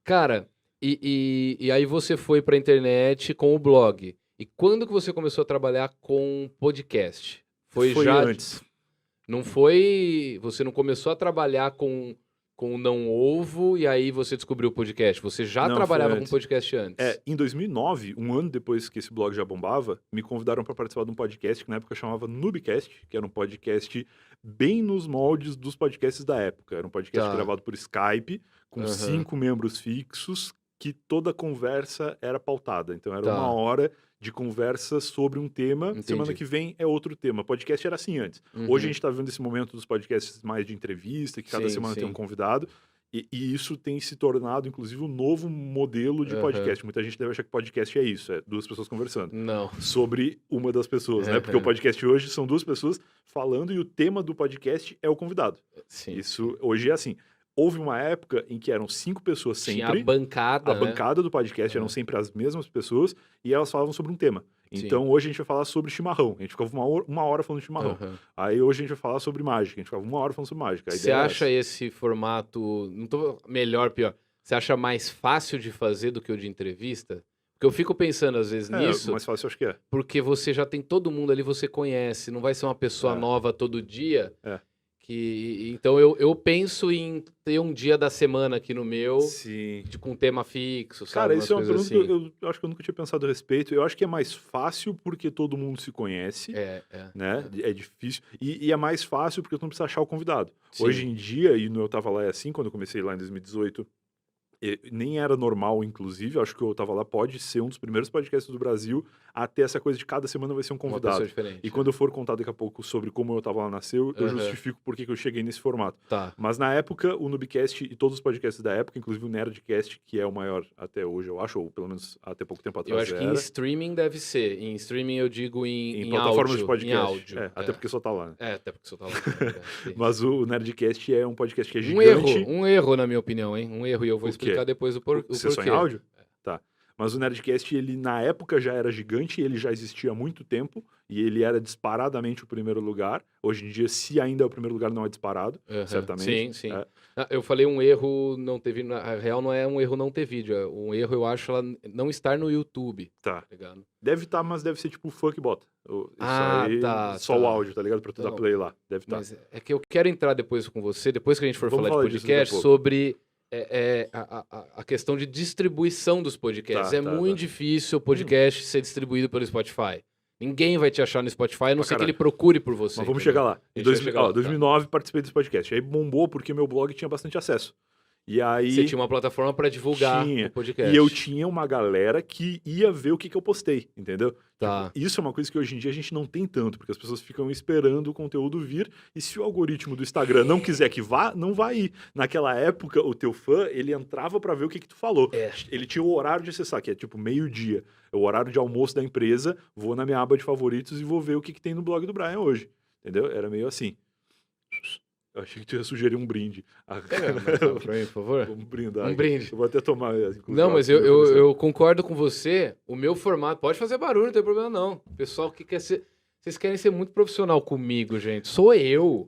Cara, e aí você foi pra internet com o blog. E quando que você começou a trabalhar com podcast? Foi Foi já... antes. Não foi... Você não começou a trabalhar com o Não Ovo e aí você descobriu o podcast. Você já Não, foi trabalhava com antes. podcast antes. Em 2009, um ano depois que esse blog já bombava, me convidaram para participar de um podcast que na época chamava Noobcast, que era um podcast bem nos moldes dos podcasts da época. Era um podcast Tá. gravado por Skype, com Aham. 5 membros fixos, que toda conversa era pautada. Então era Tá. 1 hora de conversa sobre um tema. Entendi. Semana que vem é outro tema. Podcast era assim antes. Uhum. Hoje a gente está vendo esse momento dos podcasts mais de entrevista, que cada Sim, semana tem sim. um convidado. E isso tem se tornado, inclusive, um novo modelo de Aham. podcast. Muita gente deve achar que podcast é isso, é 2 pessoas conversando Não. sobre uma das pessoas, né? Porque o Aham. podcast hoje são 2 pessoas falando e o tema do podcast é o convidado. Sim. Isso hoje é assim. Houve uma época em que eram 5 pessoas Tinha sempre. a bancada, A né? bancada do podcast eram É. sempre as mesmas pessoas e elas falavam sobre um tema. Sim. Então hoje a gente vai falar sobre chimarrão. A gente ficava uma hora falando de chimarrão. Aham. Aí hoje a gente vai falar sobre mágica. A gente ficava 1 hora falando sobre mágica. A Você ideia era acha essa. esse formato, não tô melhor, pior, você acha mais fácil de fazer do que o de entrevista? Porque eu fico pensando às vezes nisso, Mais fácil eu acho que é. porque você já tem todo mundo ali, você conhece, não vai ser uma pessoa É. nova todo dia. É. Então eu penso em ter um dia da semana aqui no meu, Sim. com tema fixo, sabe? Cara, Umas isso é uma coisas pergunta assim. que eu acho que eu nunca tinha pensado a respeito. Eu acho que é mais fácil porque todo mundo se conhece, É. né? É difícil. E é mais fácil porque tu não precisa achar o convidado. Sim. Hoje em dia, e no Eu Tava Lá é assim, quando eu comecei lá em 2018, nem era normal, inclusive, acho que o Eu Tava Lá pode ser um dos primeiros podcasts do Brasil a ter essa coisa de cada semana vai ser um Uma pessoa convidado. diferente. E quando eu for contar daqui a pouco sobre como o Eu Tava Lá nasceu, eu Aham. justifico por que eu cheguei nesse formato. Tá. Mas na época, o Noobcast e todos os podcasts da época, inclusive o Nerdcast, que é o maior até hoje, eu acho, ou pelo menos até pouco tempo Eu atrás acho que em era. streaming deve ser. Em streaming eu digo em Plataformas áudio. de podcast. Em áudio. Até porque só tá lá, né? Até porque você tá lá. Mas o Nerdcast é um podcast que é Um gigante. erro na minha opinião, hein? Um erro, e eu vou O quê? explicar depois o porquê. Você só em áudio? Tá. Mas o Nerdcast, ele na época já era gigante, ele já existia há muito tempo, e ele era disparadamente o primeiro lugar. Hoje em dia, se ainda é o primeiro lugar, não é disparado, Aham. certamente. Sim. É. Eu falei um erro não ter vídeo. Na real, não é um erro não ter vídeo. É um erro, eu acho, ela não estar no YouTube. Tá. Tá ligado? Deve estar, mas deve ser tipo o funk bota. Isso aí, tá. só o áudio, tá ligado? Pra tu dar Não, play lá. Deve estar. Mas é que eu quero entrar depois com você, depois que a gente for Vamos falar falar de disso daqui a podcast, pouco. sobre a questão de distribuição dos podcasts. Tá, É muito difícil o podcast ser distribuído pelo Spotify. Ninguém vai te achar no Spotify, a não ser que ele procure por você. Mas vamos entendeu? chegar lá. A Em gente vai chegar lá, tá. 2009 participei desse podcast. Aí bombou porque meu blog tinha bastante acesso. E aí... Você tinha uma plataforma para divulgar Tinha. o podcast. E eu tinha uma galera que ia ver o que eu postei, entendeu? Tá. Tipo, isso é uma coisa que hoje em dia a gente não tem tanto, porque as pessoas ficam esperando o conteúdo vir, e se o algoritmo do Instagram não quiser que vá, não vai ir. Naquela época, o teu fã, ele entrava pra ver o que tu falou. Ele tinha o horário de acessar, que é tipo meio-dia. É o horário de almoço da empresa, vou na minha aba de favoritos e vou ver o que tem no blog do Brian hoje. Entendeu? Era meio assim. Eu achei que tu ia sugerir um brinde. Pega mais água pra mim, por favor. Vamos brindar. Um brinde. Eu vou até tomar. Não, mas eu concordo com você. O meu formato... Pode fazer barulho, não tem problema não. O pessoal que quer ser... Vocês querem ser muito profissional comigo, gente. Sou eu.